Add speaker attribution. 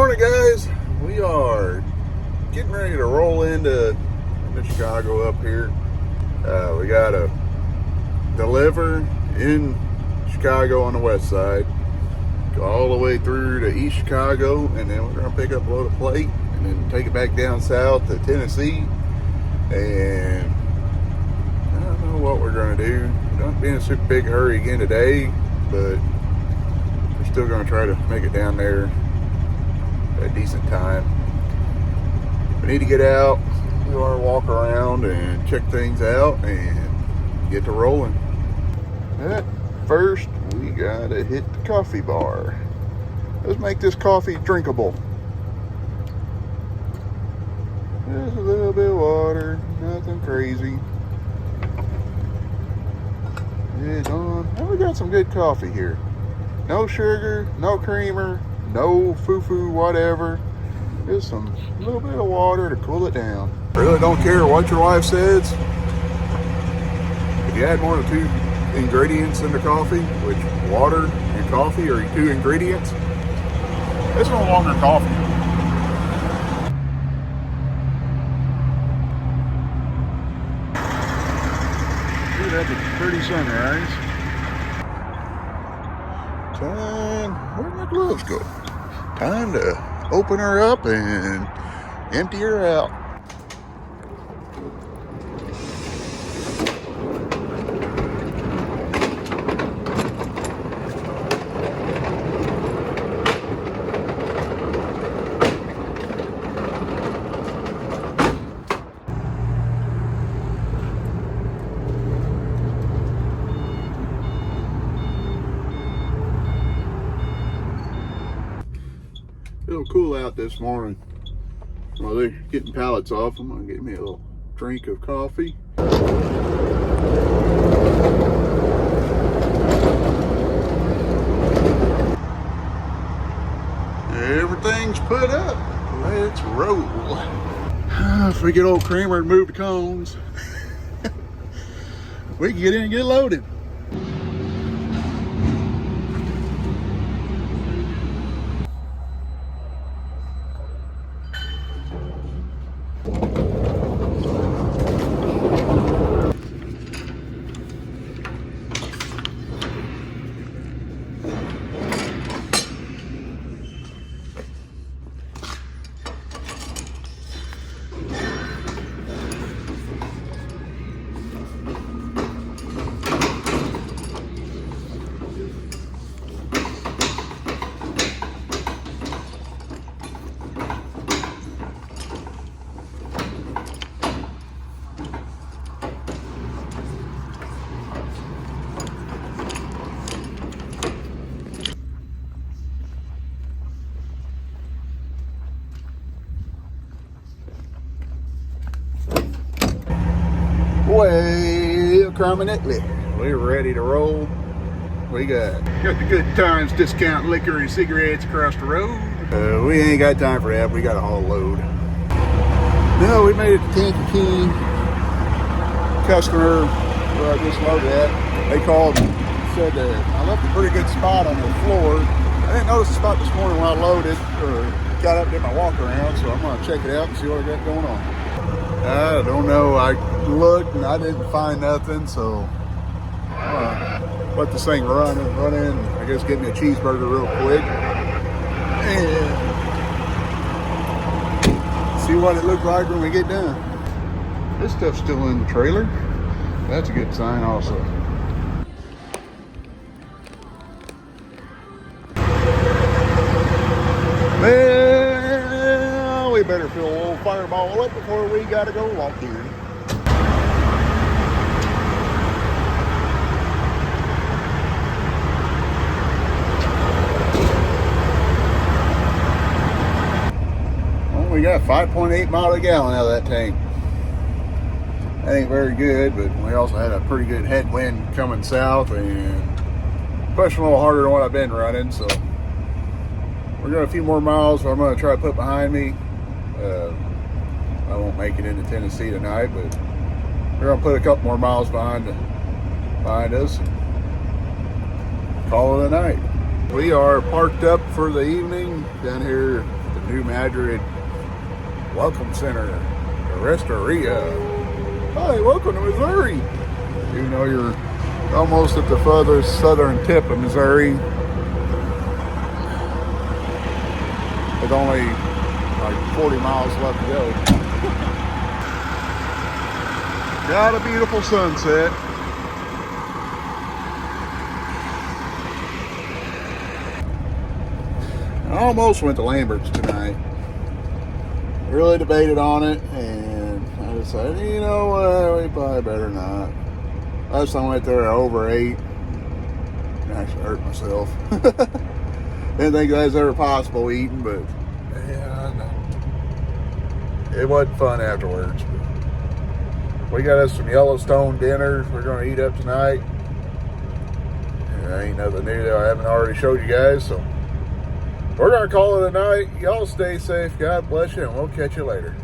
Speaker 1: Morning, guys. We are getting ready to roll into Chicago up here. We got to deliver in Chicago on the west side, go all the way through to East Chicago, and then we're going to pick up a load of plate and then take it back down south to Tennessee. And I don't know what we're going to do. We don't be in a super big hurry again today, but we're still going to try to make it down there a decent time. We need to get out, do our walk around and check things out and get to rolling. But first, we gotta hit the coffee bar. Let's make this coffee drinkable. Just a little bit of water, nothing crazy. It's on. Oh, we got some good coffee here. No sugar, no creamer, no foo-foo, whatever. Just a little bit of water to cool it down. Really don't care what your wife says. If you add more than 2 ingredients in the coffee, which water and coffee are 2 ingredients, it's no longer coffee. Ooh, that's a pretty sunrise. Where'd my gloves go? Time to open her up and empty her out. It'll cool out this morning. While they're getting pallets off, I'm gonna get me a little drink of coffee. Everything's put up. Let's roll. If we get old Kramer and move the cones, we can get in and get loaded. Well, prominently, we're ready to roll. We got the Good Times discount liquor and cigarettes across the road. We ain't got time for that. We got a whole load. No, we made it to Kankakee. Customer where I just loaded at, they called and said that I left a pretty good spot on the floor. I didn't notice the spot this morning when I loaded or got up and did my walk around, so I'm going to check it out and see what I got going on. I don't know. I looked and I didn't find nothing, so let this thing run in. I guess get me a cheeseburger real quick and see what it looked like when we get done. This stuff's still in the trailer. That's a good sign also. Well, we better fill a little fireball up before we gotta go walk in. Well, we got 5.8 miles a gallon out of that tank. That ain't very good, but we also had a pretty good headwind coming south and pushing a little harder than what I've been running, so we're going a few more miles I'm going to try to put behind me. I won't make it into Tennessee tonight, but we're going to put a couple more miles behind us and call it a night. We are parked up for the evening down here at the New Madrid Welcome Center, the Restoria. Hi, welcome to Missouri. Even though you're almost at the furthest southern tip of Missouri, with only like 40 miles left to go. Got a beautiful sunset. I almost went to Lambert's tonight. Really debated on it, and I decided, you know what, we probably better not. Last time I went there, I overate. I actually hurt myself. Didn't think that was ever possible eating, but yeah, it wasn't fun afterwards. We got us some Yellowstone dinner we're going to eat up tonight. Ain't nothing new that I haven't already showed you guys, so we're going to call it a night. Y'all stay safe. God bless you, and we'll catch you later.